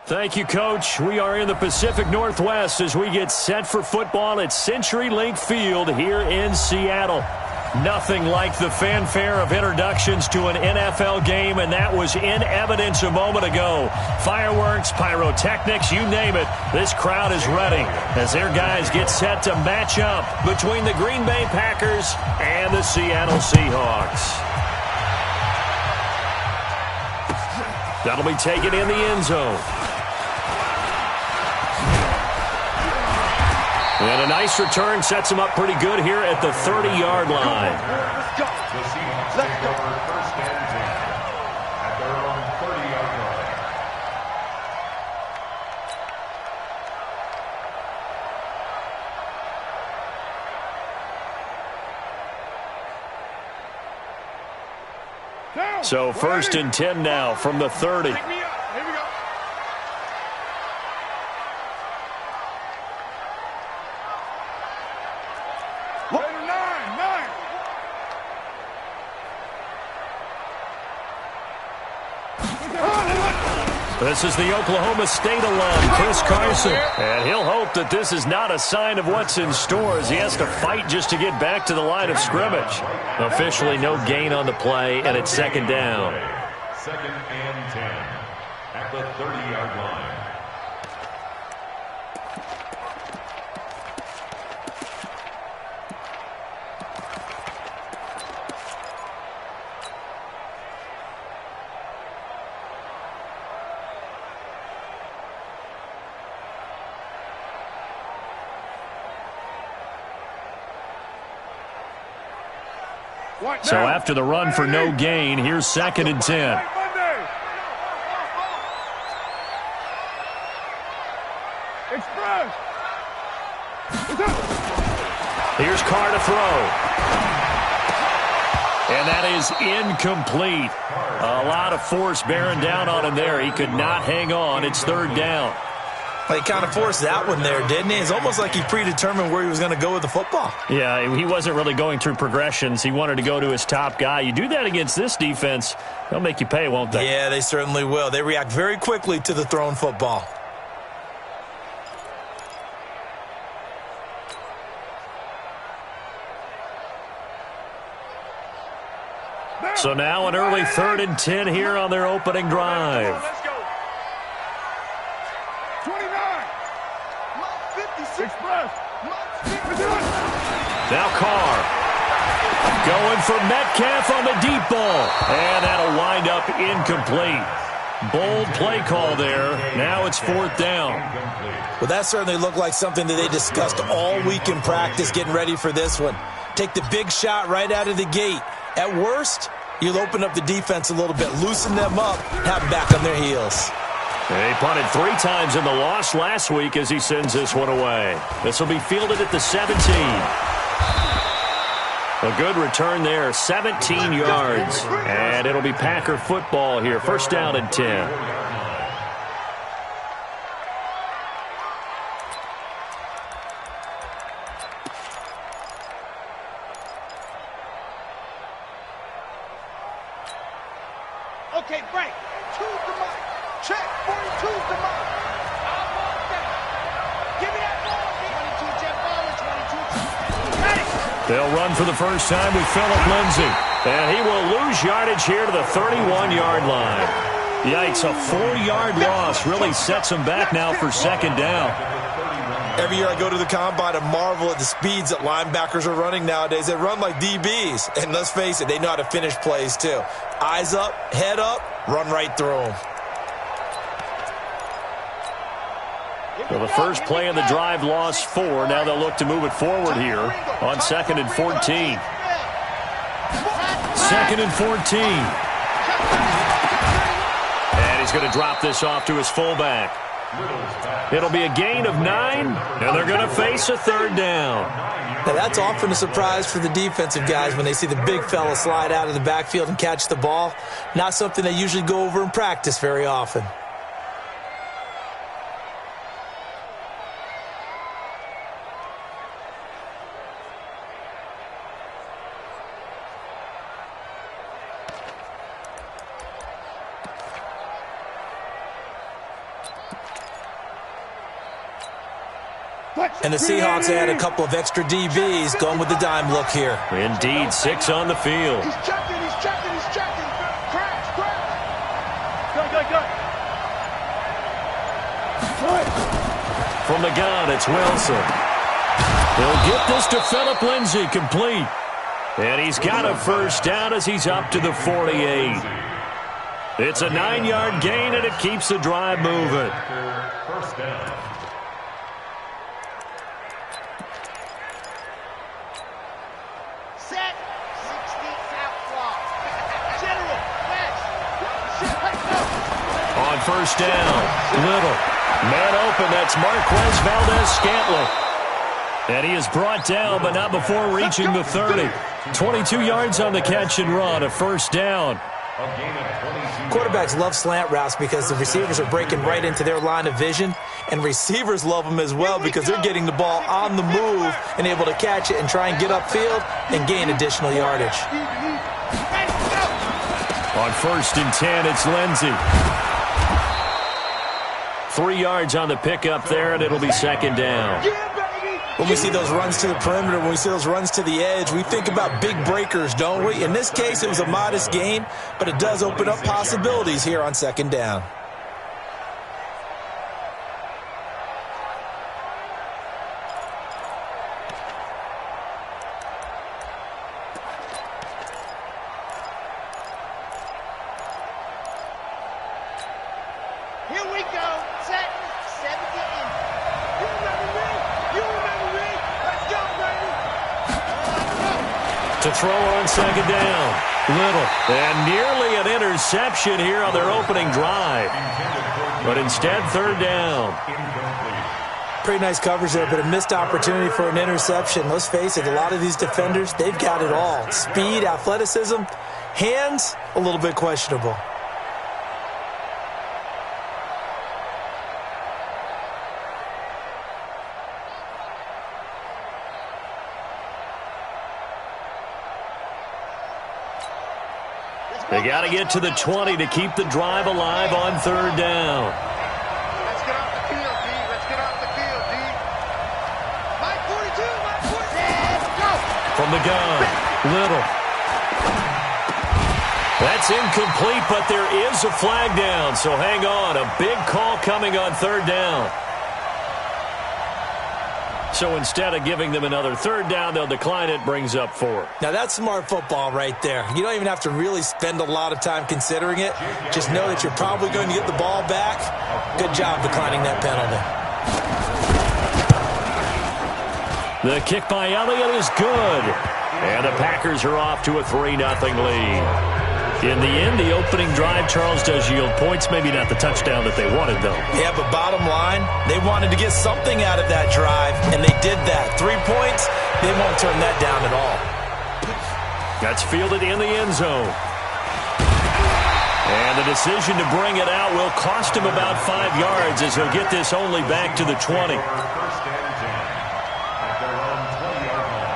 Thank you, Coach. We are in the Pacific Northwest as we get set for football at CenturyLink Field here in Seattle. Nothing like the fanfare of introductions to an NFL game, and that was in evidence a moment ago. Fireworks, pyrotechnics, you name it. This crowd is ready as their guys get set to match up between the Green Bay Packers and the Seattle Seahawks. That'll be taken in the end zone. And a nice return sets him up pretty good here at the 30-yard line. Let's go. Let's go. First and 10 at their own 30-yard line. So first and 10 now from the 30. Here we go. This is the Oklahoma State alum, Chris Carson. And he'll hope that this is not a sign of what's in store as he has to fight just to get back to the line of scrimmage. Officially no gain on the play, and it's second down. Second and 10 at the 30-yard line. So after the run for no gain, here's second and 10. Here's Carr to throw. And that is incomplete. A lot of force bearing down on him there. He could not hang on. It's third down. He kind of forced that one there, didn't he? It's almost like he predetermined where he was going to go with the football. Yeah, he wasn't really going through progressions. He wanted to go to his top guy. You do that against this defense, they'll make you pay, won't they? Yeah, they certainly will. They react very quickly to the thrown football. So now an early third and 10 here on their opening drive. Let's go. 29. 56. Now Carr. Going for Metcalf on the deep ball. And that'll wind up incomplete. Bold play call there. Now it's fourth down. Well, that certainly looked like something that they discussed all week in practice getting ready for this one. Take the big shot right out of the gate. At worst, you'll open up the defense a little bit, loosen them up, have them back on their heels. He punted 3 times in the loss last week as he sends this one away. This will be fielded at the 17. A good return there, 17 yards. And it'll be Packer football here, first down and 10. Okay, break. To the mic. Check. 42 to the mic. I want that. Give me that ball. 22 jet ball. 22. Got it. They'll run for the first time with Phillip Lindsay. And he will lose yardage here to the 31-yard line. Yikes, a 4-yard loss really sets him back now for second down. Every year I go to the combine and marvel at the speeds that linebackers are running nowadays. They run like DBs. And let's face it, they know how to finish plays too. Eyes up, head up, run right through them. Well, the first play of the drive lost 4. Now they'll look to move it forward here on second and 14. Second and 14. And he's going to drop this off to his fullback. It'll be a gain of 9, and they're going to face a third down. Now, that's often a surprise for the defensive guys when they see the big fella slide out of the backfield and catch the ball. Not something they usually go over in practice very often. And the Seahawks add a couple of extra DBs going with the dime look here. Indeed, 6 on the field. He's checking, he's checking, he's checking. Crash, crash. Go. From the gun, it's Wilson. He'll get this to Phillip Lindsay, complete. And he's got a first down as he's up to the 48. It's a 9-yard gain, and it keeps the drive moving. First down. Set. 60 outlaw. General. Next. On first down, Little. Man open, that's Marquez Valdez-Scantling. And he is brought down, but not before reaching the 30. 22 yards on the catch and run, a first down. Quarterbacks love slant routes because the receivers are breaking right into their line of vision, and receivers love them as well because they're getting the ball on the move and able to catch it and try and get upfield and gain additional yardage. On first and 10, it's Lindsay. 3 yards on the pickup there, and it'll be second down. When we see those runs to the perimeter, when we see those runs to the edge, we think about big breakers, don't we? In this case, it was a modest gain, but it does open up possibilities here on second down. Here we go. Set. 70 in. You remember me? You remember me? Let's go, baby. To throw on second down, Little. And nearly an interception here on their opening drive. But instead, third down. Pretty nice coverage there, but a missed opportunity for an interception. Let's face it, a lot of these defenders, they've got it all. Speed, athleticism, hands, a little bit questionable. They got to get to the 20 to keep the drive alive on third down. Let's get off the field, D. Let's get off the field, D. My 42, my 40. Let's go. From the gun, Little. That's incomplete, but there is a flag down, so hang on. A big call coming on third down. So instead of giving them another third down, they'll decline it, brings up 4. Now that's smart football right there. You don't even have to really spend a lot of time considering it. Just know that you're probably going to get the ball back. Good job declining that penalty. The kick by Elliott is good. And the Packers are off to a 3-0 lead. In the end, the opening drive, Charles, does yield points. Maybe not the touchdown that they wanted, though. Yeah, but bottom line, they wanted to get something out of that drive, and they did that. 3 points, they won't turn that down at all. That's fielded in the end zone. And the decision to bring it out will cost him about 5 yards as he'll get this only back to the 20. First and 10 at their own 20-yard line.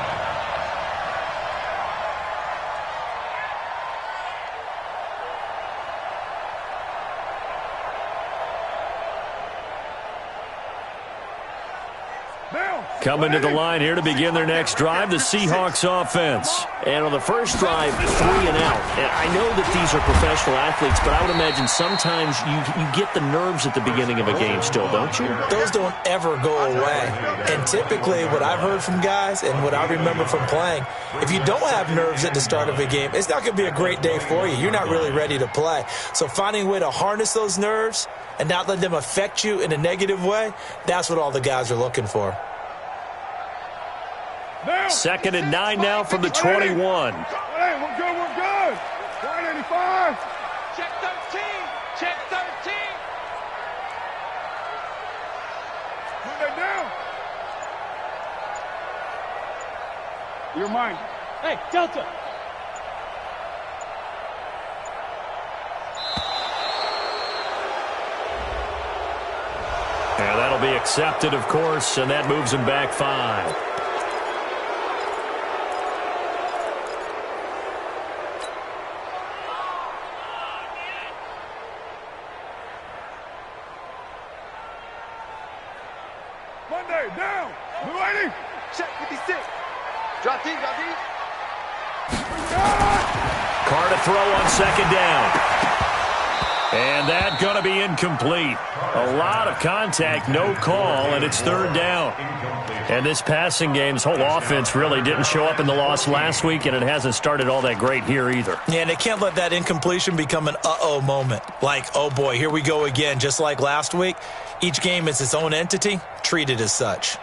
Coming to the line here to begin their next drive, the Seahawks offense. And on the first drive, 3 and out. And I know that these are professional athletes, but I would imagine sometimes you get the nerves at the beginning of a game still, don't you? Those don't ever go away. And typically what I've heard from guys and what I remember from playing, if you don't have nerves at the start of a game, it's not going to be a great day for you. You're not really ready to play. So finding a way to harness those nerves and not let them affect you in a negative way, that's what all the guys are looking for. Second and 9 now from the 21. Hey, we're good, we're good. 185. Check 13. Check 13. Put that down. You're mine. Hey, Delta. And that'll be accepted, of course, and that moves him back 5. Monday, down. Blue 80. Check 56. Drop D, drop D. Carr to throw on second down. And that's going to be incomplete. A lot of contact, no call, and it's third down. And this passing game's whole offense really didn't show up in the loss last week, and it hasn't started all that great here either. Yeah, and they can't let that incompletion become an uh-oh moment. Like, oh boy, here we go again, just like last week. Each game is its own entity, treated as such.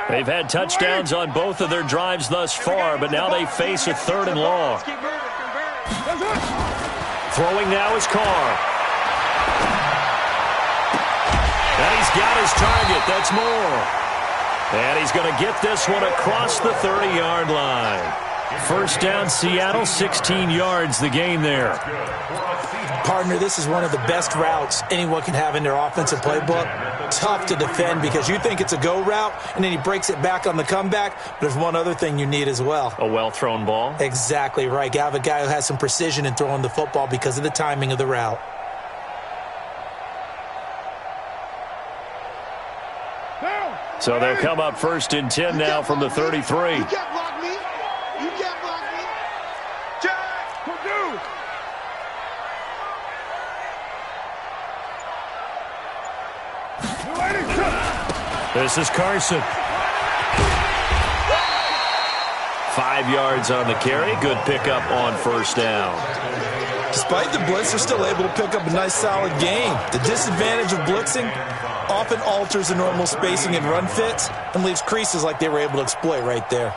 They've had touchdowns on both of their drives thus far, but now they face a third and long. Throwing now is Carr. And he's got his target. That's Moore. And he's going to get this one across the 30-yard line. First down, Seattle, 16 yards, the gain there. Partner, this is one of the best routes anyone can have in their offensive playbook. Tough to defend because you think it's a go route, and then he breaks it back on the comeback. But there's one other thing you need as well. A well-thrown ball? Exactly right. You have a guy who has some precision in throwing the football because of the timing of the route. So they'll come up first and 10 now from the 33. You can't block me. You can't block me. Jack, Purdue. This is Carson. 5 yards on the carry. Good pickup on first down. Despite the blitz, they're still able to pick up a nice, solid gain. The disadvantage of blitzing often alters the normal spacing and run fits and leaves creases like they were able to exploit right there.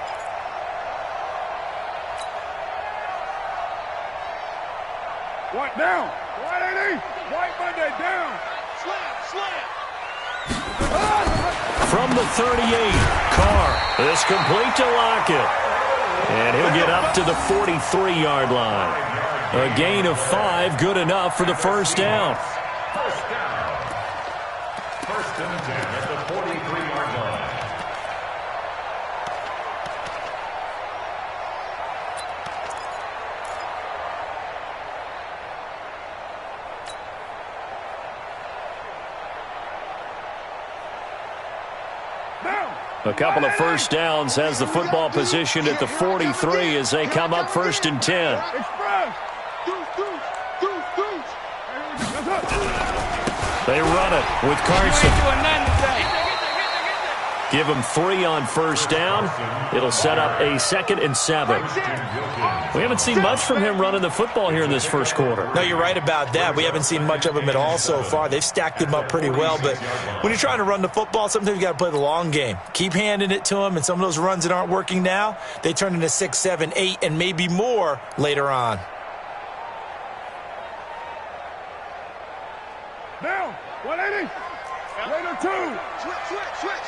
White down. White 80. White Monday down. Slam, slam. From the 38, Carr is complete to Lockett. And he'll get up to the 43-yard line. A gain of 5, good enough for the first down. First down. First and 10 at the 43-yard line. A couple of first downs has the football position at the 43 as they come up first and 10. They run it with Carson. Give him 3 on first down. It'll set up a 2nd and 7. We haven't seen much from him running the football here in this first quarter. No, you're right about that. We haven't seen much of him at all so far. They've stacked him up pretty well, but when you're trying to run the football, sometimes you got to play the long game. Keep handing it to him, and some of those runs that aren't working now, they turn into 6, 7, 8, and maybe more later on. Down. 180. Later 2. Switch.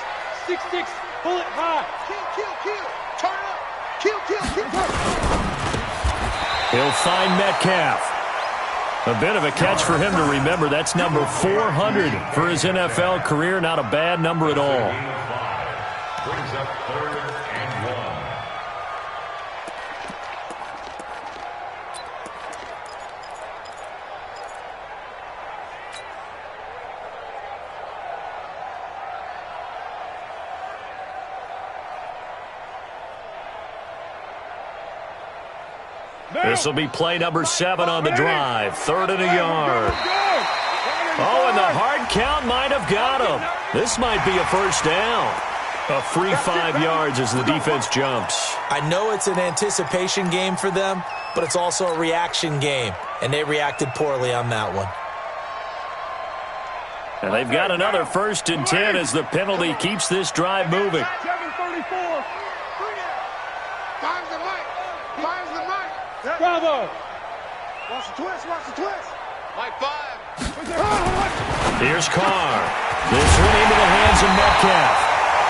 6-6. Pull it high. Kill. Turn up. Kill. He'll find Metcalf. A bit of a catch for him to remember. That's number 400 for his NFL career. Not a bad number at all. Brings up 3rd and 1. This will be play number 7 on the drive. 3rd and a yard. Oh, and the hard count might have got him. This might be a first down. A free 5 yards as the defense jumps. I know it's an anticipation game for them, but it's also a reaction game, and they reacted poorly on that one. And they've got another 1st and 10 as the penalty keeps this drive moving. 7:34. Five's the mic. Bravo. Watch the twist. Mike 5. Here's Carr. This one into the hands of Metcalf.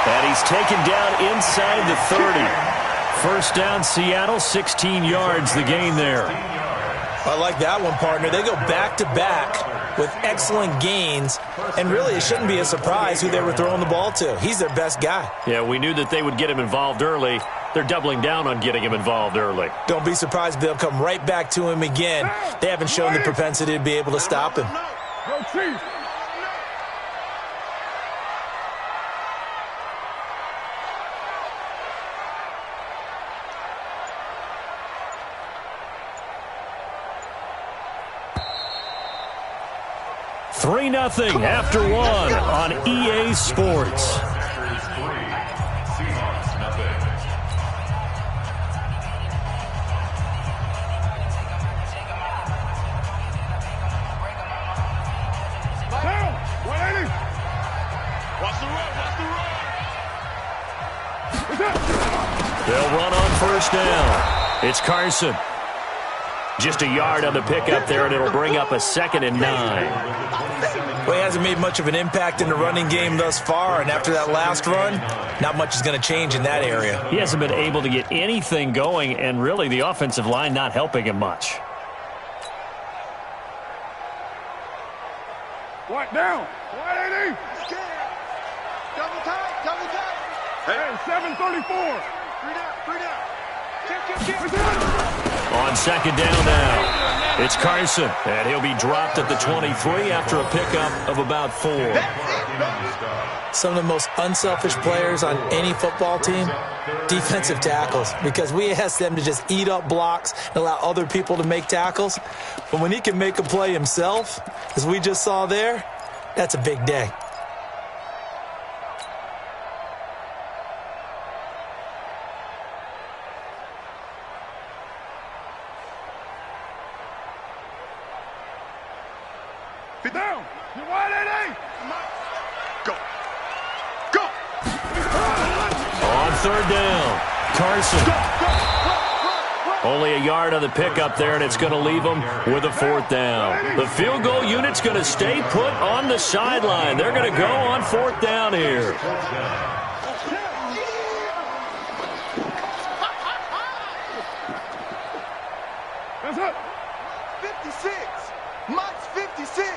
And he's taken down inside the 30. First down, Seattle, 16 yards, the gain there. I like that one, partner. They go back-to-back with excellent gains, and really it shouldn't be a surprise who they were throwing the ball to. He's their best guy. Yeah, we knew that they would get him involved early. They're doubling down on getting him involved early. Don't be surprised if they'll come right back to him again. They haven't shown the propensity to be able to stop him. Go Chiefs. 3-0 after one on EA Sports. They'll run on first down. It's Carson. Just a yard on the pickup there, and it'll bring up a 2nd and 9. Well, he hasn't made much of an impact in the running game thus far, and after that last run, not much is going to change in that area. He hasn't been able to get anything going, and really the offensive line not helping him much. What down? 180. Double tight. Hey, 734. 3 down. On 2nd down now, it's Carson, and he'll be dropped at the 23 after a pickup of about 4. Some of the most unselfish players on any football team, defensive tackles, because we ask them to just eat up blocks and allow other people to make tackles. But when he can make a play himself, as we just saw there, that's a big day. Down. You're 180. Go. On 3rd down, Carson. Only a yard on the pickup there, and it's going to leave them with a 4th down. The field goal unit's going to stay put on the sideline. They're going to go on 4th down here. That's it. 56. Mike's 56.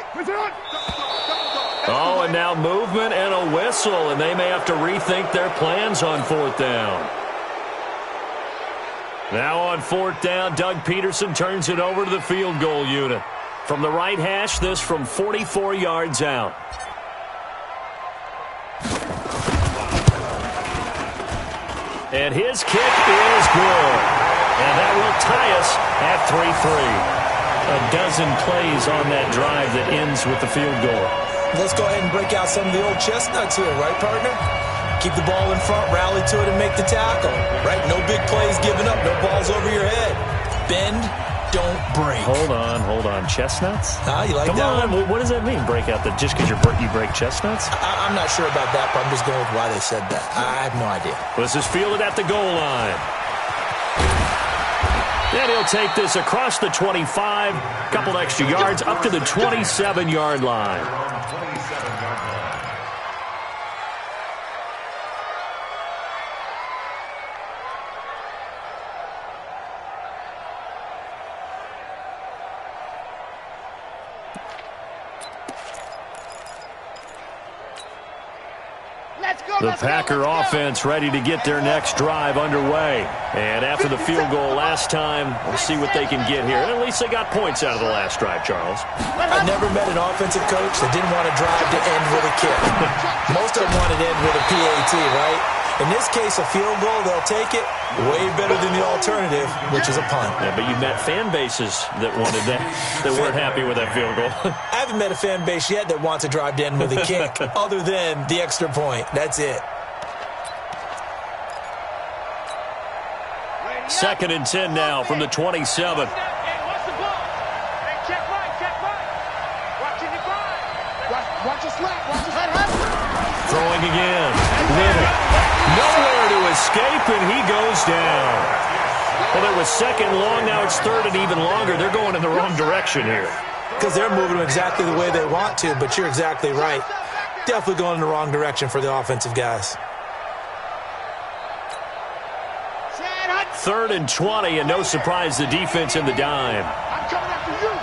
Oh, and now movement and a whistle, and they may have to rethink their plans on 4th down. Now on 4th down, Doug Peterson turns it over to the field goal unit. From the right hash, this from 44 yards out. And his kick is good. And that will tie us at 3-3. A dozen plays on that drive that ends with the field goal. Let's go ahead and break out some of the old chestnuts here, right, partner? Keep the ball in front, rally to it, and make the tackle, right? No big plays given up, no balls over your head. Bend, don't break. Hold on. Chestnuts? You like Come that on. one? What does that mean, break out? Just because you break chestnuts? I'm not sure about that, but I'm just going with why they said that. I have no idea. This is fielded at the goal line. And he'll take this across the 25, couple extra yards, up to the 27-yard line. The Packer offense ready to get their next drive underway. And after the field goal last time, we'll see what they can get here. And at least they got points out of the last drive, Charles. I never met an offensive coach that didn't want a drive to end with a kick. Most of them want it to end with a PAT, right? In this case, a field goal, they'll take it way better than the alternative, which is a punt. Yeah, but you've met fan bases that wanted that weren't happy with that field goal. I haven't met a fan base yet that wants a drive to end with a kick other than the extra point. That's it. 2nd and 10 now from the 27. Throwing again. Little. Nowhere to escape, and he goes down. Well, it was 2nd long. Now it's 3rd and even longer. They're going in the wrong direction here. Because they're moving exactly the way they want to, but you're exactly right. Definitely going in the wrong direction for the offensive guys. 3rd and 20, and no surprise, the defense in the dime. I'm coming after you.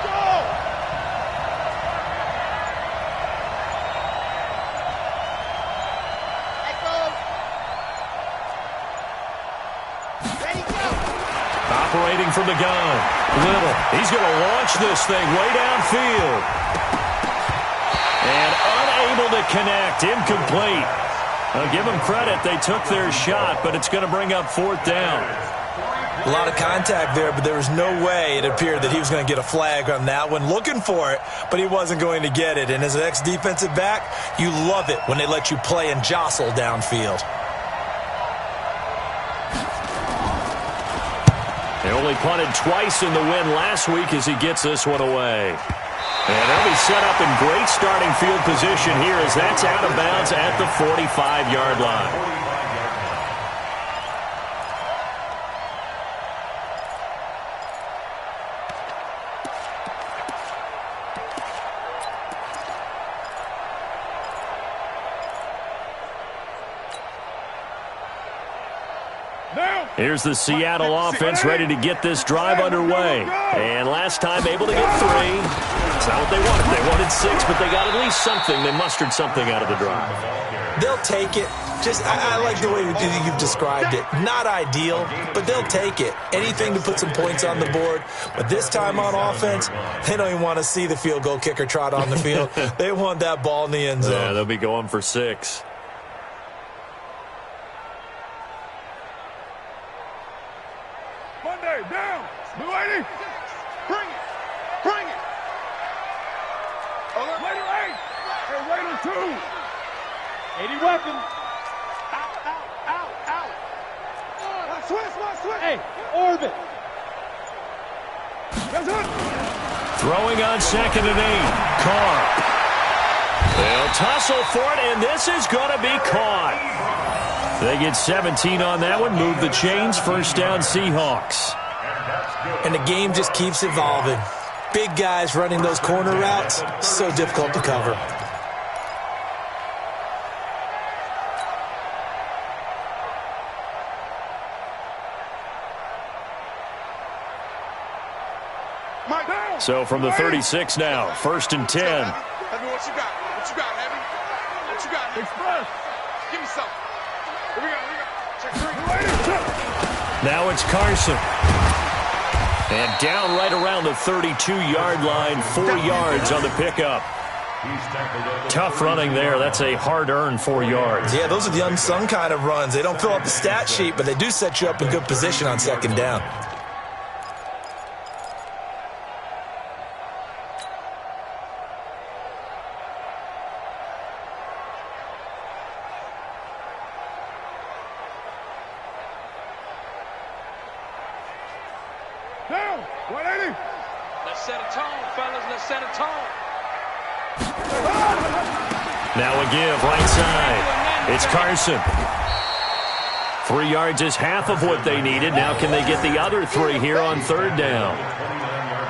Go! looking from the gun. Little. He's going to launch this thing way downfield. And unable to connect. Incomplete. I'll give them credit. They took their shot, but it's going to bring up 4th down. A lot of contact there, but there was no way it appeared that he was going to get a flag on that one. Looking for it, but he wasn't going to get it. And as an ex-defensive back, you love it when they let you play and jostle downfield. They only punted twice in the win last week as he gets this one away. And they'll be set up in great starting field position here as that's out of bounds at the 45-yard line. Here's the Seattle offense ready to get this drive underway. And last time able to get 3. It's not what they wanted. They wanted 6, but they got at least something. They mustered something out of the drive. They'll take it. I like the way you've described it. Not ideal, but they'll take it. Anything to put some points on the board. But this time on offense, they don't even want to see the field goal kicker trot on the field. They want that ball in the end zone. Yeah, they'll be going for 6. Down. Blue 80. Bring it. Bring it. Later 8. Hey, Raider 2. 80 weapon. Out. Switch. Hey, orbit. That's it. Throwing on 2nd and 8. Carr. They'll tussle for it, and this is going to be caught. They get 17 on that one. Move the chains. 1st down, Seahawks. And the game just keeps evolving. Big guys running those corner routes, so difficult to cover. So from the 36 now, 1st and 10. Heavy, what you got? Heavy? What you got? Express. Give me something. Here we go. Check 3. Now it's Carson. And down right around the 32-yard line, 4 yards on the pickup. Tough running there. That's a hard-earned 4 yards. Yeah, those are the unsung kind of runs. They don't fill up the stat sheet, but they do set you up in good position on 2nd down. Down. 180. Let's set a tone, fellas. Let's set a tone. Now a give, right side. It's Carson. 3 yards is half of what they needed. Now can they get the other 3 here on 3rd down?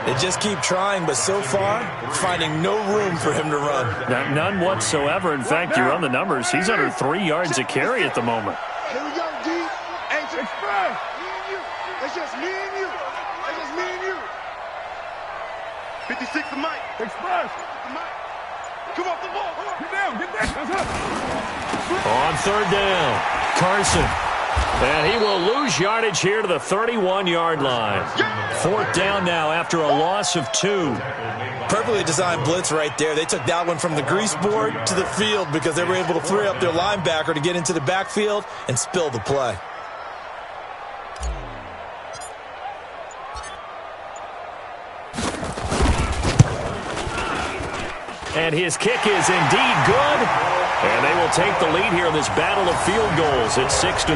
They just keep trying, but so far, finding no room for him to run. None whatsoever. In fact, you run the numbers. He's under 3 yards a carry at the moment. Here we go, D. Agent Express. Me and you. It's just me and you. 56 to Mike. Express. Come off the ball. Get down. That's up. On 3rd down, Carson. And he will lose yardage here to the 31-yard line. 4th down now after a loss of 2. Perfectly designed blitz right there. They took that one from the grease board to the field because they were able to free up their linebacker to get into the backfield and spill the play. And his kick is indeed good. And they will take the lead here in this battle of field goals at 6-3.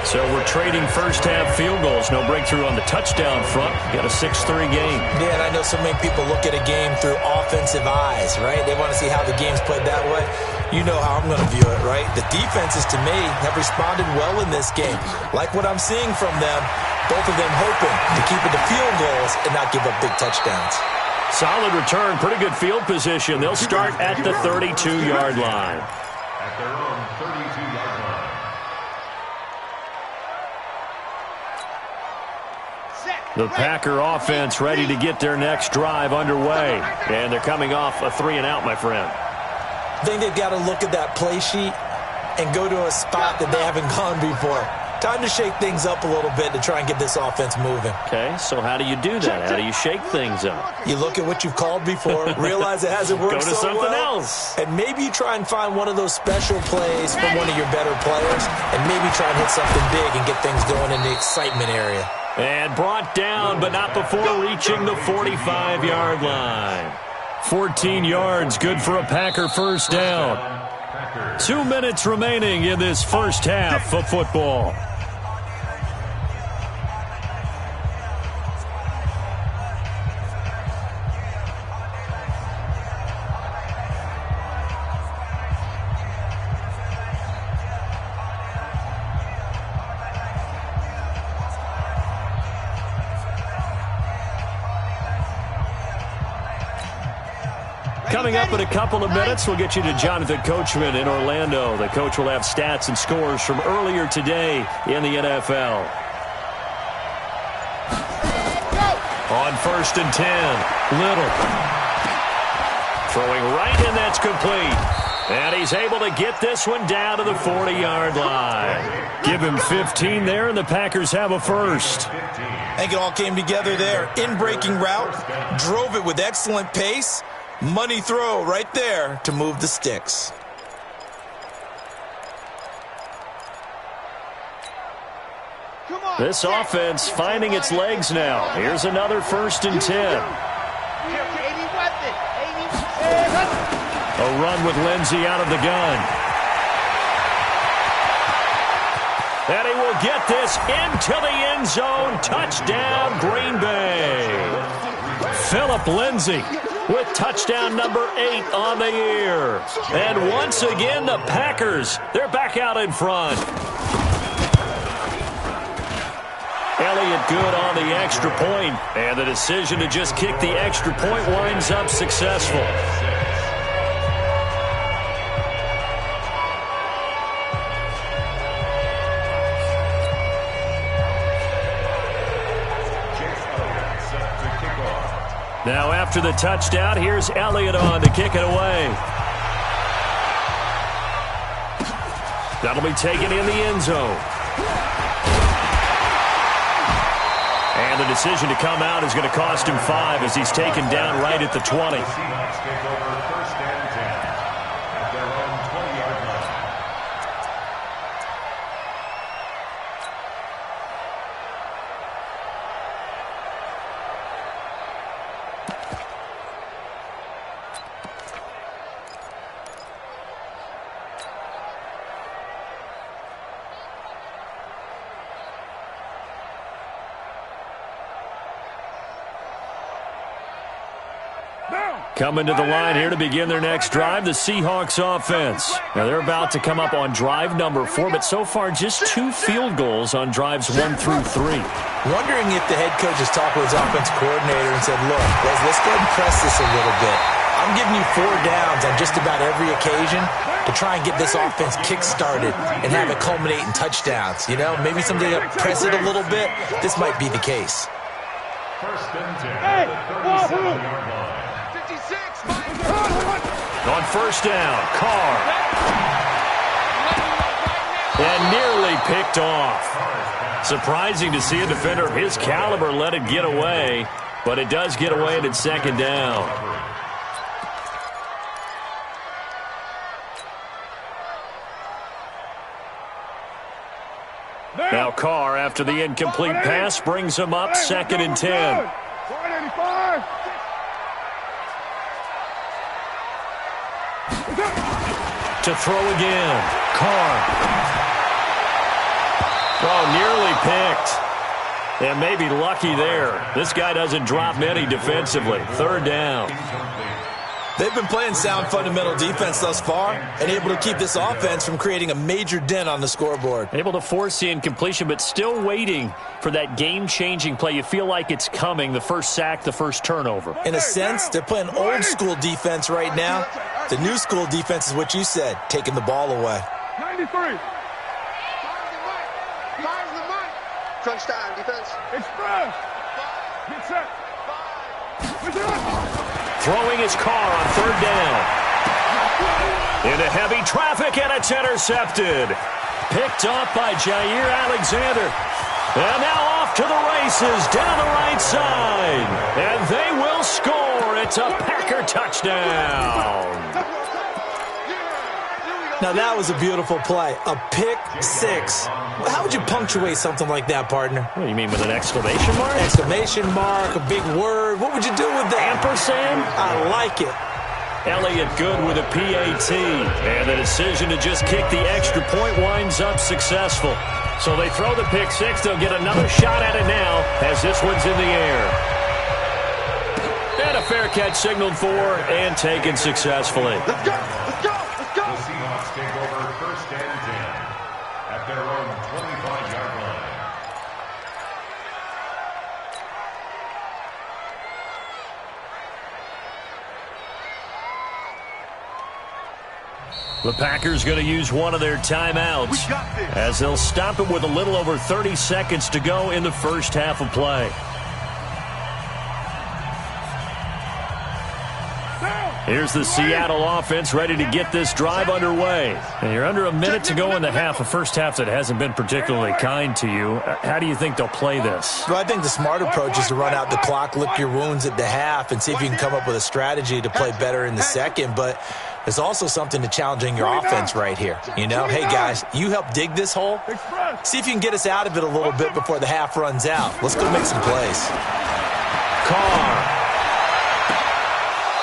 So we're trading first-half field goals. No breakthrough on the touchdown front. Got a 6-3 game. Yeah, and I know so many people look at a game through offensive eyes, right? They want to see how the game's played that way. You know how I'm going to view it, right? The defenses, to me, have responded well in this game. Like what I'm seeing from them, both of them hoping to keep it to field goals and not give up big touchdowns. Solid return, pretty good field position. They'll start at the 32-yard line. At their own 32-yard line. The Packer offense ready to get their next drive underway. And they're coming off a 3-and-out, my friend. I think they've got to look at that play sheet and go to a spot that they haven't gone before. Time to shake things up a little bit to try and get this offense moving. Okay, so how do you do that? How do you shake things up? You look at what you've called before, realize it hasn't worked Go to so something well, else. and maybe you try and find one of those special plays from one of your better players, and maybe try and hit something big and get things going in the excitement area. And brought down, but not before reaching the 45-yard line. 14 yards, good for a Packer first down. 2 minutes remaining in this first half of football. Coming up in a couple of minutes, we'll get you to Jonathan Coachman in Orlando. The coach will have stats and scores from earlier today in the NFL. On 1st and 10, Little. Throwing right, and that's complete. And he's able to get this one down to the 40-yard line. Give him 15 there, and the Packers have a first. I think it all came together there. In-breaking route, drove it with excellent pace. Money throw right there to move the sticks. This offense finding its legs now. Here's another 1st and 10. A run with Lindsey out of the gun. And he will get this into the end zone. Touchdown, Green Bay. Phillip Lindsay with touchdown number 8 on the year. And once again, the Packers, they're back out in front. Elliott good on the extra point, and the decision to just kick the extra point winds up successful. Now after the touchdown, here's Elliott on to kick it away. That'll be taken in the end zone. And the decision to come out is going to cost him 5 as he's taken down right at the 20. Coming to the line here to begin their next drive, the Seahawks offense. Now they're about to come up on drive number 4, but so far just 2 field goals on drives 1 through 3. Wondering if the head coach has talked with his offense coordinator and said, look, let's go ahead and press this a little bit. I'm giving you 4 downs on just about every occasion to try and get this offense kick-started and have it culminate in touchdowns. You know, maybe someday press it a little bit. This might be the case. 1st and 10, the 37-yard line. On 1st down, Carr. And nearly picked off. Surprising to see a defender of his caliber let it get away, but it does get away at 2nd down. Now Carr, after the incomplete pass, brings him up 2nd and 10. To throw again. Carr. Oh, nearly picked. And maybe lucky there. This guy doesn't drop many defensively. 3rd down. They've been playing sound fundamental defense thus far and able to keep this offense from creating a major dent on the scoreboard. Able to force the incompletion, but still waiting for that game-changing play. You feel like it's coming, the first sack, the first turnover. In a sense, they're playing old-school defense right now. The new school defense is what you said, taking the ball away. 93. Crunch time, defense. Express. Get set. Throwing his Carr on 3rd down. Into heavy traffic, and it's intercepted. Picked off by Jair Alexander. And now off to the races down the right side. And they will score. It's a Packer touchdown. Now, that was a beautiful play. A pick six. How would you punctuate something like that, partner? What do you mean, with an exclamation mark? Exclamation mark, a big word. What would you do with that? Ampersand? I like it. Elliott good with a PAT. And the decision to just kick the extra point winds up successful. So they throw the pick six. They'll get another shot at it now as this one's in the air. And a fair catch signaled for and taken successfully. Let's go! Let's go! Let's go! The Seahawks take over 1st and 10 at their own 25-yard line. The Packers going to use one of their timeouts as they'll stop it with a little over 30 seconds to go in the first half of play. Here's the Seattle offense ready to get this drive underway. And you're under a minute to go in the half, a first half that hasn't been particularly kind to you. How do you think they'll play this? Well, I think the smart approach is to run out the clock, lick your wounds at the half, and see if you can come up with a strategy to play better in the second. But there's also something to challenging your offense right here. You know, hey, guys, you help dig this hole. See if you can get us out of it a little bit before the half runs out. Let's go make some plays. Carr.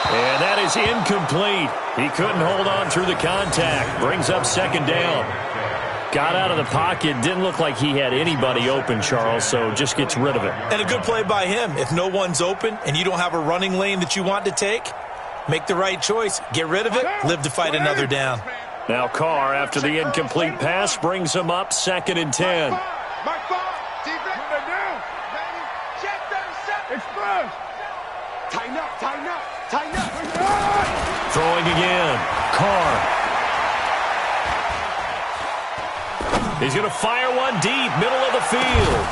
And that is incomplete. He couldn't hold on through the contact. Brings up second down. Got out of the pocket. Didn't look like he had anybody open, Charles, so just gets rid of it. And a good play by him. If no one's open and you don't have a running lane that you want to take, make the right choice. Get rid of it. Live to fight another down. Now Carr, after the incomplete pass, brings him up 2nd and 10. Mark 5. Defense. Check 37. Express. Tighten up. Tighten up. Tighten up. Throwing again. Carr. He's going to fire one deep, middle of the field.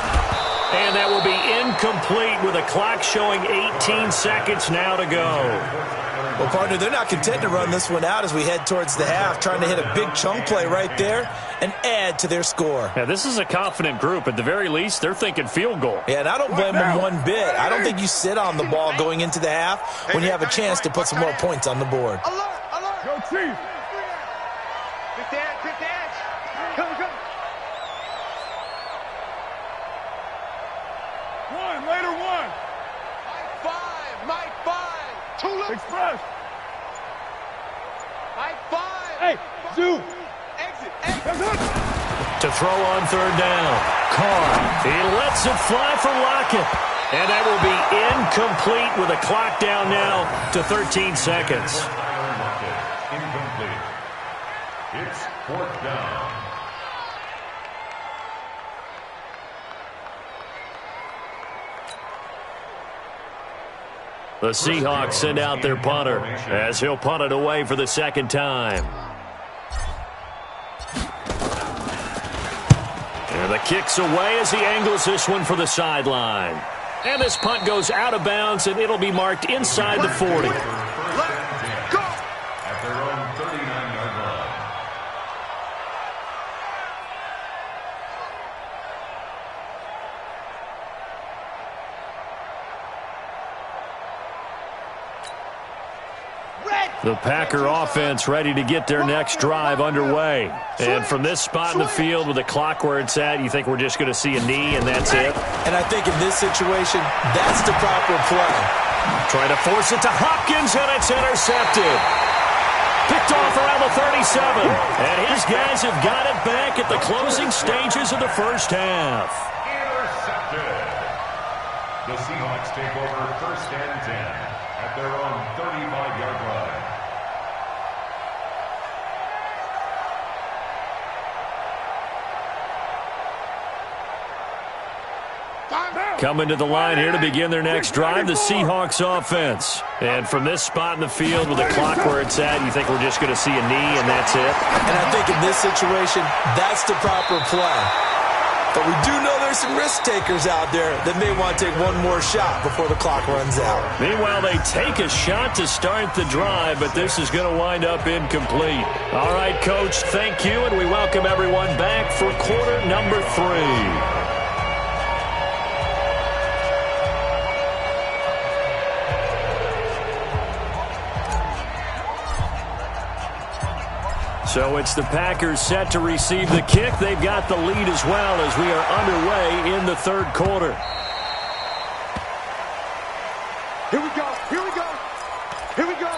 And that will be incomplete with a clock showing 18 seconds now to go. Well, partner, they're not content to run this one out as we head towards the half, trying to hit a big chunk play right there and add to their score. Yeah, this is a confident group. At the very least, they're thinking field goal. Yeah, and I don't blame them one bit. I don't think you sit on the ball going into the half when you have a chance to put some more points on the board. Alert. Alert. Go Chiefs. Quick dance. Quick dance. Come. Later one. Mike 5. 2 left. Express. Mike 5. Hey, Zoo. Exit. To throw on 3rd down. Carr. He lets it fly for Lockett. And that will be incomplete with a clock down now to 13 seconds. Incomplete. It's 4th down. The Seahawks send out their punter as he'll punt it away for the 2nd time. And the kick's away as he angles this one for the sideline. And this punt goes out of bounds, and it'll be marked inside the 40. Let's go. At their own 39-yard line. The Packer offense ready to get their next drive underway. And from this spot in the field with the clock where it's at, you think we're just going to see a knee and that's it? And I think in this situation, that's the proper play. Trying to force it to Hopkins, and it's intercepted. Picked off around the 37. And his guys have got it back at the closing stages of the first half. Intercepted. The Seahawks take over 1st and 10 at their own 35-yard line. Coming to the line here to begin their next drive, the Seahawks offense. And from this spot in the field with the clock where it's at, you think we're just going to see a knee and that's it? And I think in this situation, that's the proper play. But we do know there's some risk takers out there that may want to take one more shot before the clock runs out. Meanwhile, they take a shot to start the drive, but this is going to wind up incomplete. All right, Coach, thank you, and we welcome everyone back for quarter number 3. So it's the Packers set to receive the kick. They've got the lead as well as we are underway in the third quarter. Here we go. Here we go. Here we go.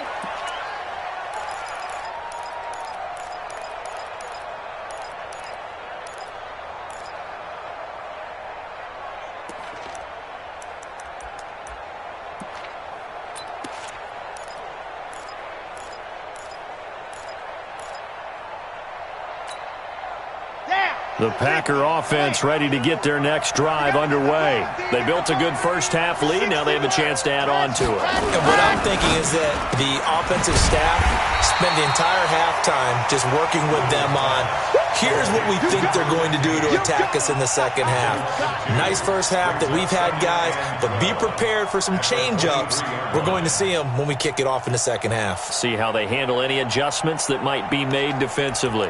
The Packer offense ready to get their next drive underway. They built a good first-half lead. Now they have a chance to add on to it. And what I'm thinking is that the offensive staff spent the entire halftime just working with them on, here's what we think they're going to do to attack us in the second half. Nice first half that we've had, guys, but be prepared for some change-ups. We're going to see them when we kick it off in the second half. See how they handle any adjustments that might be made defensively.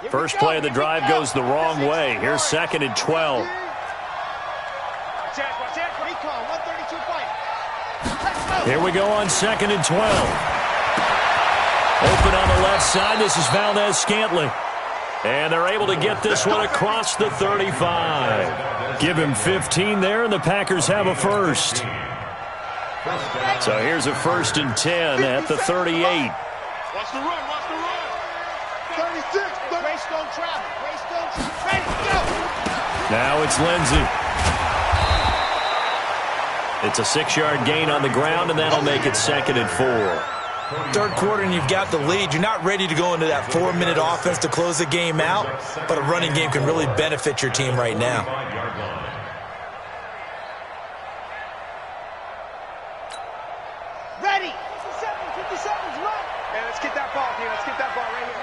First play of the drive goes the wrong way. Here's 2nd and 12. Here we go on 2nd and 12. Open on the left side. This is Valdez-Scantling. And they're able to get this one across the 35. Give him 15 there, and the Packers have a first. So here's a 1st and 10 at the 38. Watch the run, watch the run. 36. Grace don't travel. Grace don't travel. Ready, go. Now it's Lindsey. It's a 6-yard gain on the ground, and that'll make it 2nd and 4. Third quarter and you've got the lead. You're not ready to go into that 4-minute offense to close the game out, but a running game can really benefit your team right now. Ready. 50 seconds, run. Man, let's get that ball, dude. Let's get that ball right here.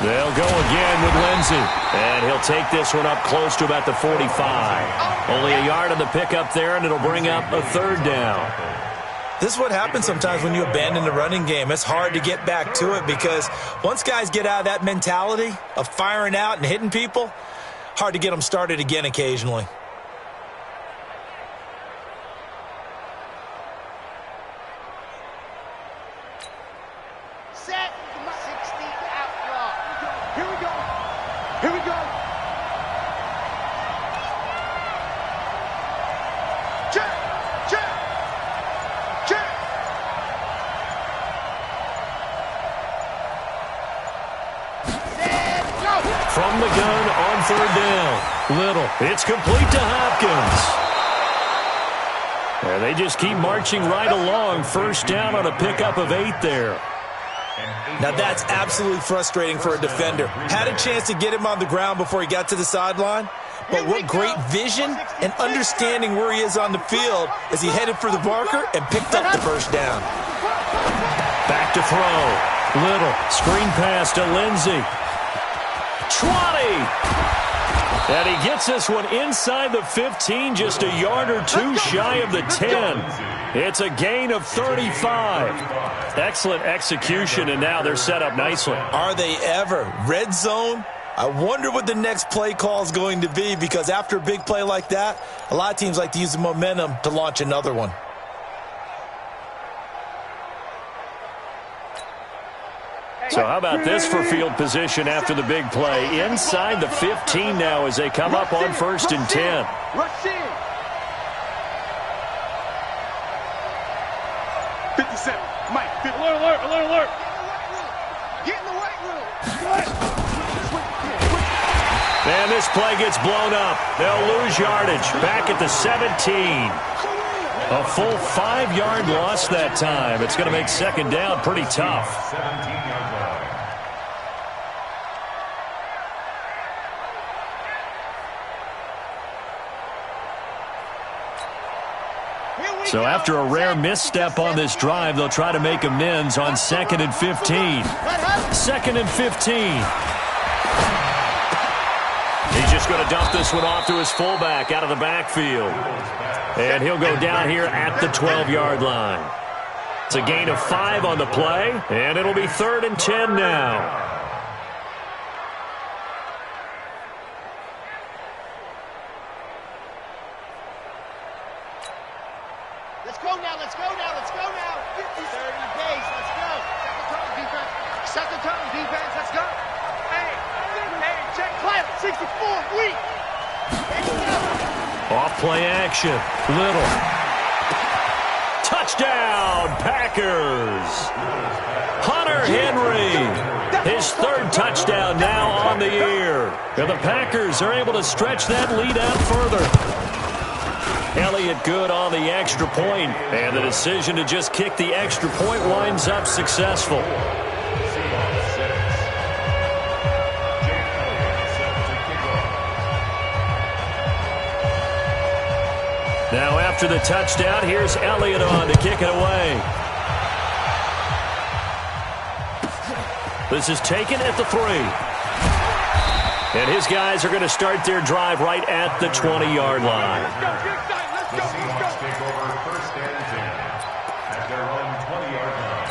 They'll go again with Lindsey. And he'll take this one up close to about the 45. Only a yard on the pickup there, and it'll bring up a 3rd down. This is what happens sometimes when you abandon the running game. It's hard to get back to it because once guys get out of that mentality of firing out and hitting people, hard to get them started again occasionally. Set. 60 outlaw. Here we go. Here we go. Check. Check. Check. Set. Go. From the gun on 3rd down. Little. It's complete to Hopkins. And they just keep marching right along. 1st down on a pickup of 8 there. Now that's absolutely frustrating for a defender. Had a chance to get him on the ground before he got to the sideline, but what great vision and understanding where he is on the field as he headed for the marker and picked up the 1st down. Back to throw. Little. Screen pass to Lindsey. 20. And he gets this one inside the 15, just a yard or 2 shy of the 10. It's a gain of 35. Excellent execution, and now they're set up nicely. Are they ever? Red zone? I wonder what the next play call is going to be, because after a big play like that, a lot of teams like to use the momentum to launch another one. So how about this for field position after the big play? Inside the 15 now as they come up on 1st and 10. Rush in. 57. Mike, alert, alert, alert, alert. Get in the weight room. And this play gets blown up. They'll lose yardage. Back at the 17. A full 5-yard loss that time. It's going to make 2nd down pretty tough. 17-yard line. So after a rare misstep on this drive, they'll try to make amends on 2nd and 15. 2nd and 15. He's just going to dump this one off to his fullback out of the backfield. And he'll go down here at the 12-yard line. It's a gain of 5 on the play, and it'll be 3rd and 10 now. Let's go now, let's go now, let's go now. 30 days, let's go. Second time, defense, let's go. Hey, check Clyde, 64, weak. Off play action. Little. Touchdown, Packers. Hunter Henry. His 3rd touchdown now on the year. And the Packers are able to stretch that lead out further. Elliott good on the extra point, and the decision to just kick the extra point winds up successful. Now after the touchdown, here's Elliott on to kick it away. This is taken at the 3. And his guys are going to start their drive right at the 20-yard line. The Seahawks take over 1st and 10 at their own 20-yard line.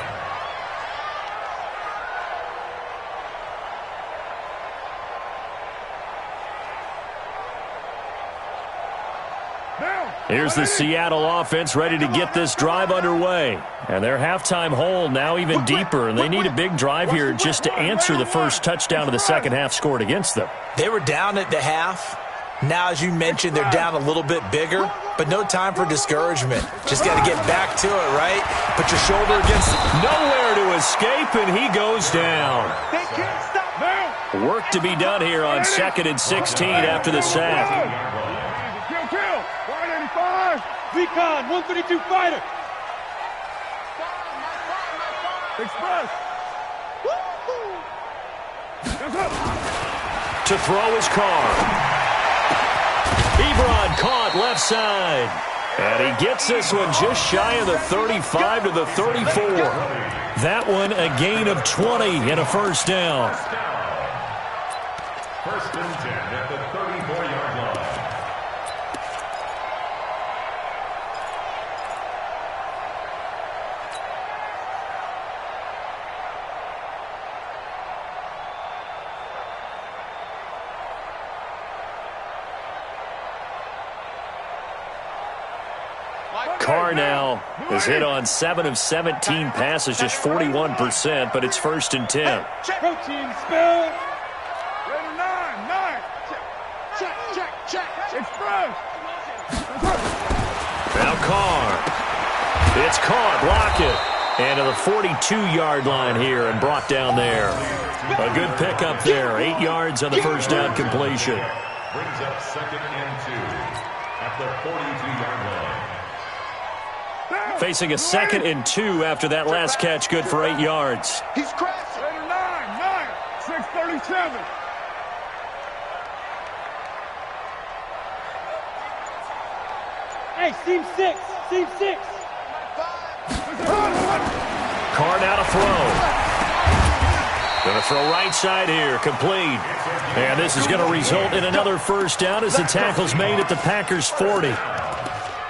Here's the Seattle offense ready to get this drive underway. And their halftime hole now even deeper, and they need a big drive here just to answer the first touchdown of the second half scored against them. They were down at the half. Now, as you mentioned, they're down a little bit bigger, but no time for discouragement. Just got to get back to it, right? Put your shoulder against it. Nowhere to escape, and he goes down. They can't stop now. Work to be done here on 2nd and 16 after the sack. Kill. 185. Recon, 132 fighter. Express. To throw his car. Ebron caught left side. And he gets this one just shy of the 35 to the 34. That one a gain of 20 and a 1st down. 1st and 10 at the 34-yard line. Carr now is hit on 7 of 17 passes, just 41%, but it's 1st and 10. Protein spill. Ready, 9. Check. Express. Now Carr. It's caught, block it. And to the 42-yard line here and brought down there. A good pickup there, 8 yards on the 1st down completion. Brings up 2nd and 2 at the 42-yard line. Facing a 2nd and 2 after that last catch, good for 8 yards. He's crashing. Ready, 9. 637. Hey, seam 6. Carr now to throw. Going to throw right side here, complete. And this is going to result in another 1st down as the tackle's made at the Packers' 40.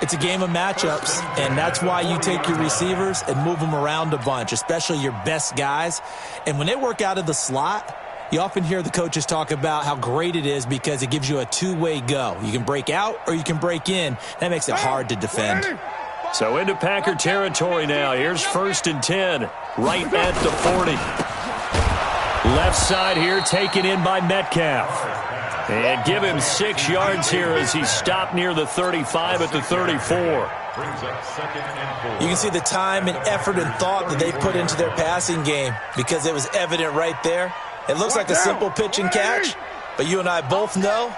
It's a game of matchups, and that's why you take your receivers and move them around a bunch, especially your best guys. And when they work out of the slot, you often hear the coaches talk about how great it is because it gives you a two-way go. You can break out or you can break in. That makes it hard to defend. So into Packer territory now. Here's 1st and 10, right at the 40. Left side here taken in by Metcalf. And give him 6 yards here as he's stopped near the 35 at the 34. You can see the time and effort and thought that they put into their passing game because it was evident right there. It looks like a simple pitch and catch, but you and I both know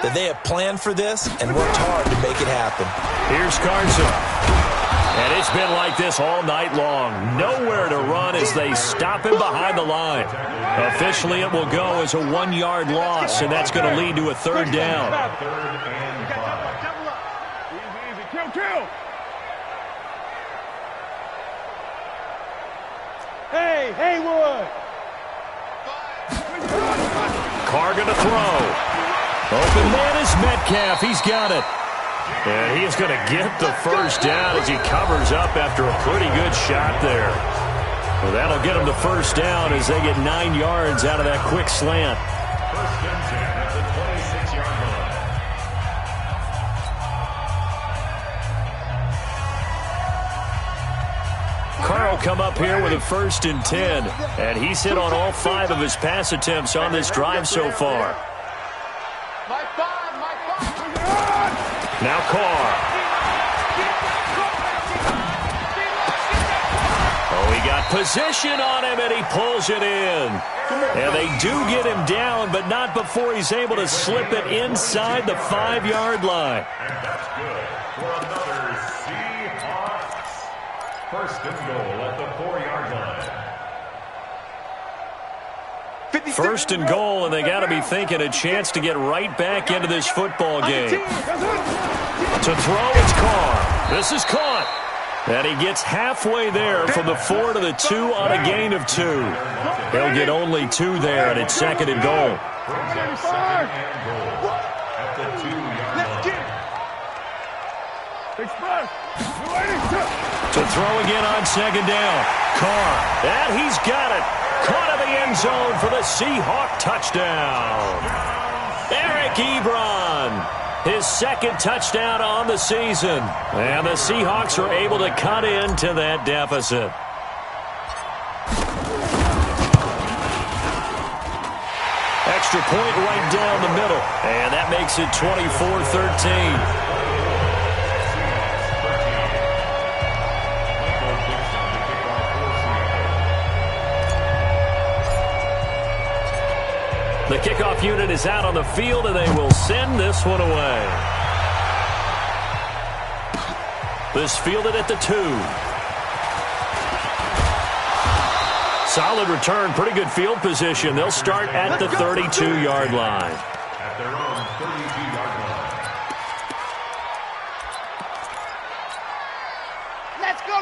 that they have planned for this and worked hard to make it happen. Here's Carson. And it's been like this all night long. Nowhere to run as they stop him behind the line. Officially, it will go as a 1-yard loss, and that's going to lead to a 3rd down. Kill. Hey, Haywood. Carr going to throw. Open man is Metcalf. He's got it. And he's going to get the 1st down as he covers up after a pretty good shot there. Well, that'll get him the 1st down as they get 9 yards out of that quick slant. 1st and 10 at the 26-yard line. Carr will come up here with a 1st and 10. And he's hit on all 5 of his pass attempts on this drive so far. Now Carr. Oh, he got position on him, and he pulls it in. And they do get him down, but not before he's able to slip it inside the 5-yard line. And that's good for another Seahawks. 1st and goal at the 4-yard line. 1st and goal, and they got to be thinking a chance to get right back into this football game. To throw, it's Carr. This is caught. And he gets halfway there from the 4 to the 2 on a gain of 2. He'll get only 2 there, and it's 2nd and goal. Brings up 2nd and goal at the 2-yard line. To throw again on 2nd down. Carr. And he's got it. Caught in the end zone for the Seahawk touchdown. Eric Ebron, his 2nd touchdown on the season. And the Seahawks are able to cut into that deficit. Extra point right down the middle. And that makes it 24-13. The kickoff unit is out on the field, and they will send this one away. This fielded at the 2. Solid return, pretty good field position. They'll start at the 32-yard line. At their own 32-yard line.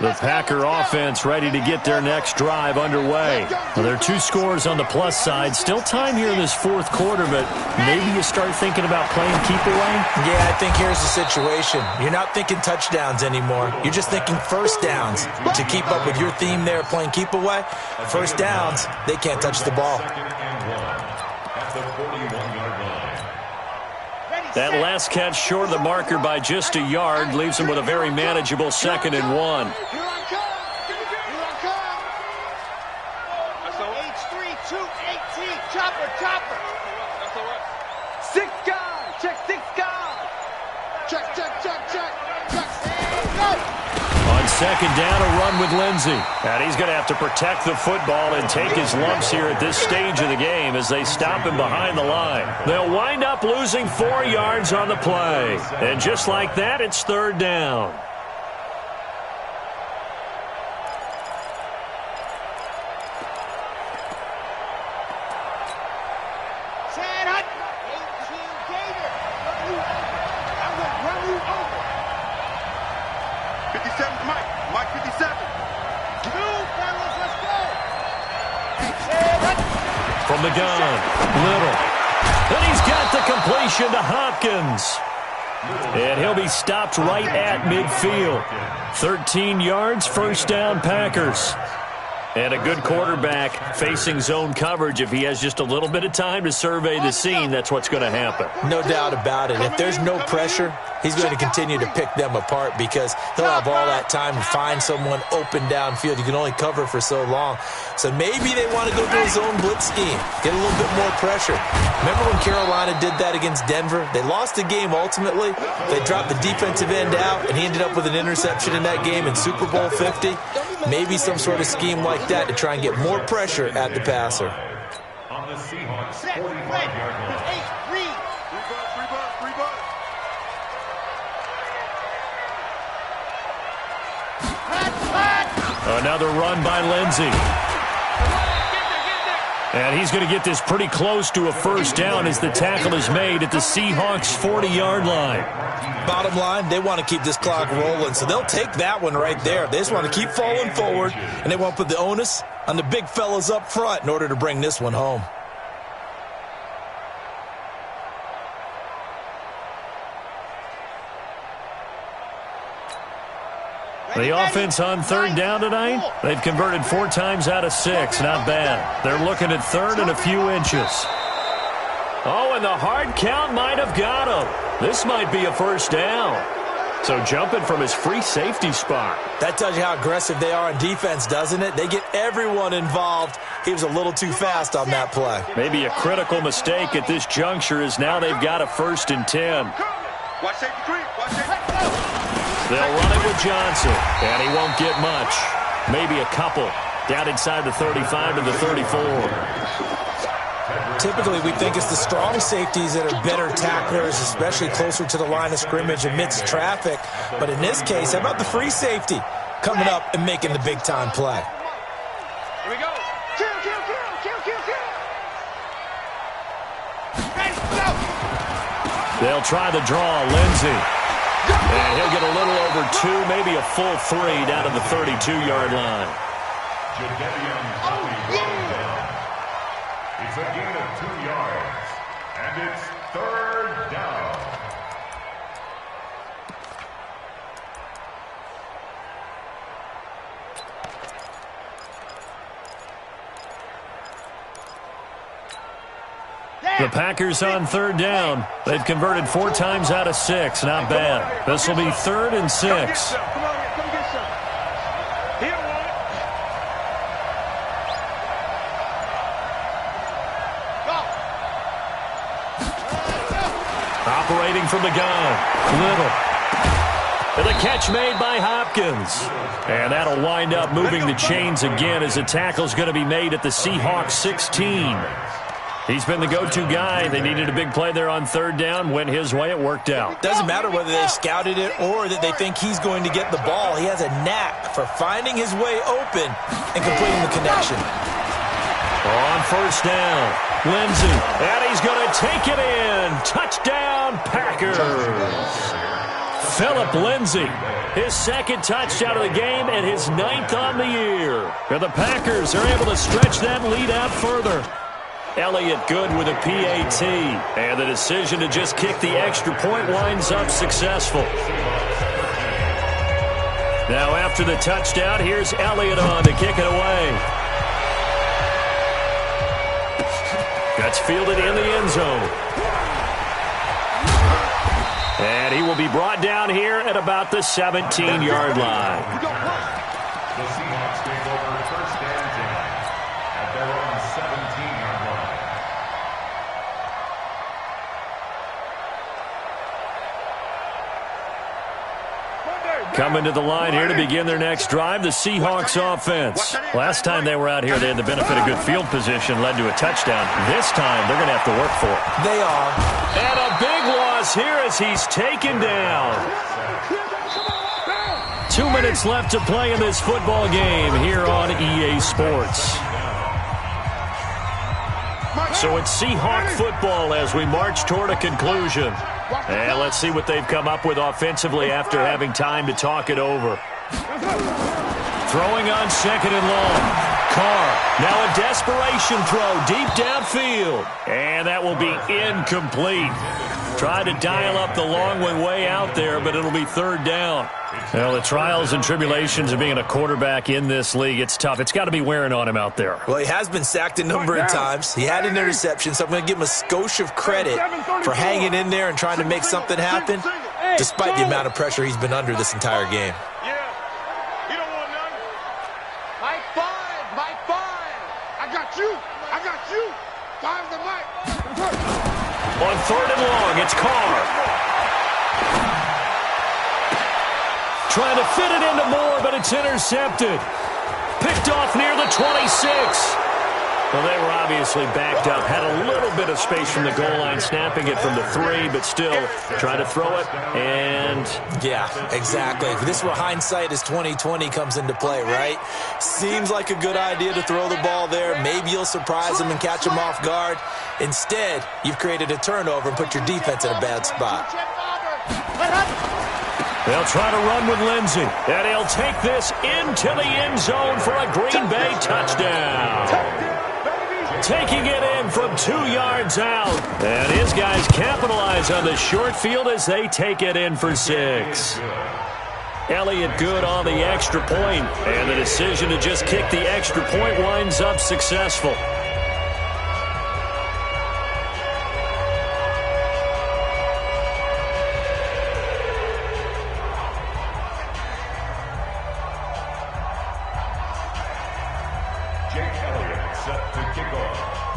The Packer offense ready to get their next drive underway. Well, there are 2 scores on the plus side. Still time here in this 4th quarter, but maybe you start thinking about playing keep away? Yeah, I think here's the situation. You're not thinking touchdowns anymore. You're just thinking 1st downs. To keep up with your theme there, playing keep away, 1st downs, they can't touch the ball. 2nd and 1 at the 41-yard line. That last catch short of the marker by just a yard leaves him with a very manageable 2nd and 1. Chopper. 6 guys. Check 6 guys. Check. Go. On 2nd down, a run with Lindsey. And he's going to have to protect the football and take his lumps here at this stage of the game as they stop him behind the line. They'll wind up losing 4 yards on the play. And just like that, it's 3rd down. From the gun, Little. And he's got the completion to Hopkins. And he'll be stopped right at midfield. 13 yards, 1st down Packers. And a good quarterback facing zone coverage. If he has just a little bit of time to survey the scene, that's what's going to happen. No doubt about it. If there's no pressure, he's going to continue to pick them apart because he'll have all that time to find someone open downfield. You can only cover for so long. So maybe they want to go to a zone blitz scheme, get a little bit more pressure. Remember when Carolina did that against Denver? They lost the game ultimately. They dropped the defensive end out, and he ended up with an interception in that game in Super Bowl 50. Maybe some sort of scheme like that to try and get more pressure at the passer. On the Seahawks 45-yard line. Another run by Lindsey. And he's going to get this pretty close to a first down as the tackle is made at the Seahawks 40-yard line. Bottom line, they want to keep this clock rolling, so they'll take that one right there. They just want to keep falling forward, and they want to put the onus on the big fellas up front in order to bring this one home. The offense on third down tonight, they've converted 4 times out of 6. Not bad. They're looking at third and a few inches. Oh, and the hard count might have got him. This might be a first down. So jumping from his free safety spot. That tells you how aggressive they are on defense, doesn't it? They get everyone involved. He was a little too fast on that play. Maybe a critical mistake at this juncture is now they've got a 1st and 10. Watch safety 3. Watch safety 4. They'll run it with Johnson, and he won't get much. Maybe a couple down inside the 35 to the 34. Typically, we think it's the strong safeties that are better tacklers, especially closer to the line of scrimmage amidst traffic. But in this case, how about the free safety coming up and making the big-time play? Here we go. Kill, kill, kill, kill, kill, kill. Ready, go. They'll try the draw, Lindsey. And he'll get a little over 2, maybe a full 3 down to the 32-yard line. It's a gain of 2 yards, and it's 3rd down. The Packers on third down. They've converted 4 times out of 6. Not bad. This will be 3rd and 6. Come on, come get some. He don't want it. Operating from the gun. Little. And the catch made by Hopkins. And that'll wind up moving the chains again as the tackle's going to be made at the Seahawks 16. He's been the go-to guy. They needed a big play there on third down. Went his way. It worked out. Doesn't matter whether they scouted it or that they think he's going to get the ball. He has a knack for finding his way open and completing the connection. On first down, Lindsey. And he's going to take it in. Touchdown, Packers. Phillip Lindsey, his 2nd touchdown of the game and his 9th on the year. And the Packers are able to stretch that lead out further. Elliott good with a PAT. And the decision to just kick the extra point winds up successful. Now after the touchdown, here's Elliott on to kick it away. That's fielded in the end zone. And he will be brought down here at about the 17-yard line. The Seahawks take over 1st and 10 at their own 17-yard line. Coming to the line here to begin their next drive, the Seahawks offense. Last time they were out here, they had the benefit of good field position, led to a touchdown. This time, they're going to have to work for it. They are. And a big loss here as he's taken down. 2 minutes left to play in this football game here on EA Sports. So it's Seahawk football as we march toward a conclusion. And let's see what they've come up with offensively after having time to talk it over. Throwing on 2nd and long. Carr, now a desperation throw deep downfield. And that will be incomplete. Tried to dial up the long one way out there, but it'll be third down. Well, the trials and tribulations of being a quarterback in this league, it's tough. It's got to be wearing on him out there. Well, he has been sacked a number of times. He had an interception, so I'm going to give him a skosh of credit for hanging in there and trying to make something happen, despite the amount of pressure he's been under this entire game. On third and long, it's Carr. Trying to fit it into Moore, but it's intercepted. Picked off near the 26. Well, they were obviously backed up. Had a little bit of space from the goal line, snapping it from the 3, but still trying to throw it. And yeah, exactly. This is where hindsight is 20/20 comes into play, right? Seems like a good idea to throw the ball there. Maybe you'll surprise them and catch them off guard. Instead, you've created a turnover and put your defense in a bad spot. They'll try to run with Lindsey, and he'll take this into the end zone for a Green Bay touchdown. Taking it in from 2 yards out. And his guys capitalize on the short field as they take it in for 6. Elliott good on the extra point, and the decision to just kick the extra point winds up successful.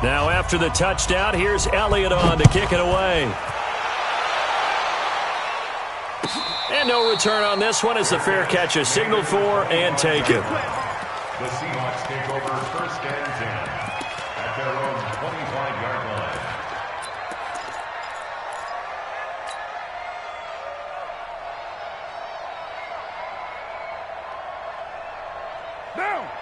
Now after the touchdown, here's Elliott on to kick it away. And no return on this one as the fair catch is signaled for and taken. The Seahawks take over first and 10 at their own 25-yard line.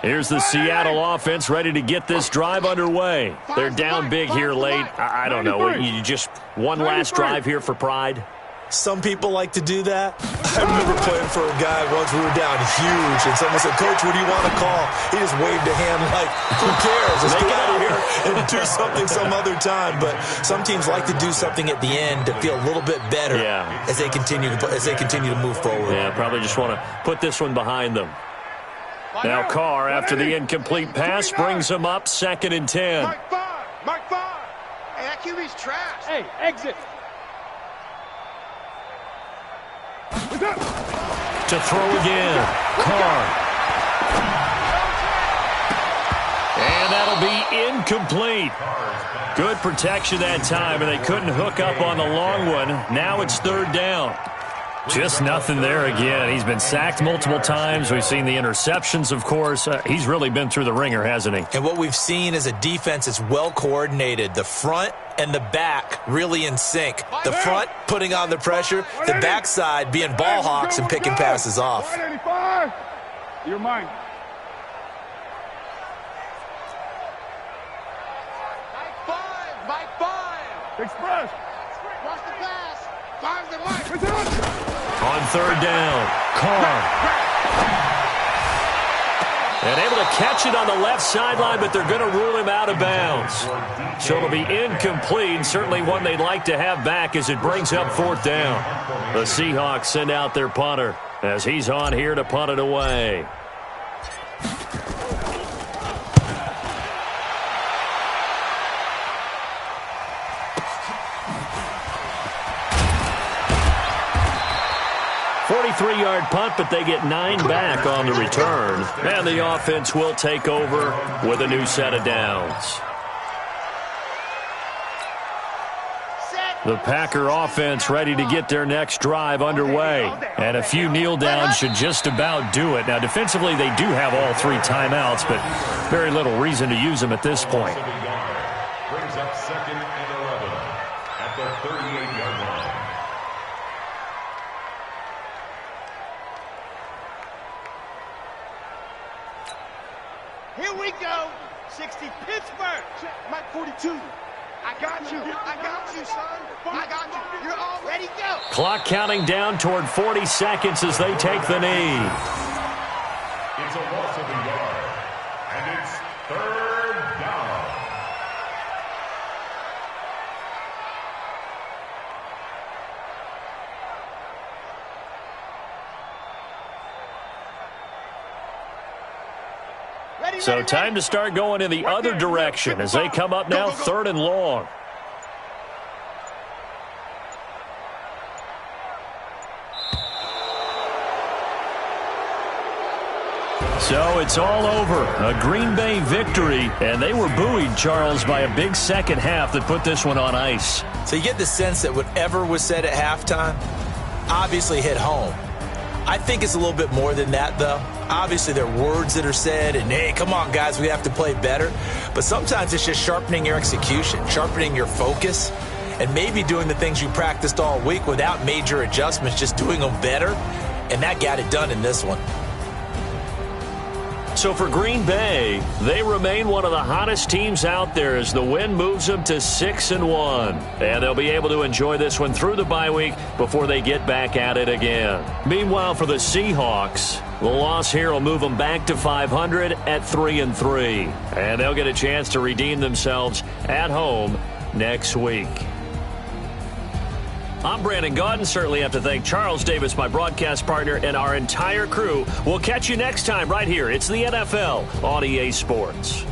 Here's the Seattle offense ready to get this drive underway. They're down big here late. I don't know. You just one last drive here for pride? Some people like to do that. I remember playing for a guy once. We were down huge, and someone said, "Coach, what do you want to call?" He just waved a hand like, "Who cares? Let's get out of here and do something some other time." But some teams like to do something at the end to feel a little bit better as they continue to move forward. Yeah, probably just want to put this one behind them. Now Carr, after the incomplete pass, brings him up 2nd and 10. Mike 5. Hey, that QB's trash. Hey, exit. To throw again, Carr. And that'll be incomplete. Good protection that time, and they couldn't hook up on the long one. Now it's 3rd down. Just nothing there again. He's been sacked multiple times. We've seen the interceptions, of course. He's really been through the ringer, hasn't he? And what we've seen is a defense that's well coordinated. The front and the back really in sync. The front putting on the pressure, the backside being ball hawks and picking passes off. 185. You're mine. Mike 5. Express. Watch the pass. 5's the Mike. On 3rd down, Carr. And able to catch it on the left sideline, but they're going to rule him out of bounds. So it'll be incomplete, certainly one they'd like to have back as it brings up 4th down. The Seahawks send out their punter as he's on here to punt it away. Three-yard punt, but they get 9 back on the return. And the offense will take over with a new set of downs. The Packer offense ready to get their next drive underway. And a few kneel downs should just about do it. Now, defensively, they do have all 3 timeouts, but very little reason to use them at this point. Brings up 2nd and 11 at the 38-yard line. Here we go. 60 Pittsburgh. Mike 42. I got you, son. I got you. You're all ready to go. Clock counting down toward 40 seconds as they take the knee. It's a loss of a yard, and it's 3rd down. So time to start going in the other direction as they come up now, 3rd and long. So it's all over. A Green Bay victory, and they were buoyed, Charles, by a big second half that put this one on ice. So you get the sense that whatever was said at halftime obviously hit home. I think it's a little bit more than that, though. Obviously, there are words that are said, and, hey, come on, guys, we have to play better. But sometimes it's just sharpening your execution, sharpening your focus, and maybe doing the things you practiced all week without major adjustments, just doing them better. And that got it done in this one. So for Green Bay, they remain one of the hottest teams out there as the win moves them to 6-1. And they'll be able to enjoy this one through the bye week before they get back at it again. Meanwhile, for the Seahawks, the loss here will move them back to 500 at 3-3. And they'll get a chance to redeem themselves at home next week. I'm Brandon Gaudin. Certainly have to thank Charles Davis, my broadcast partner, and our entire crew. We'll catch you next time right here. It's the NFL on EA Sports.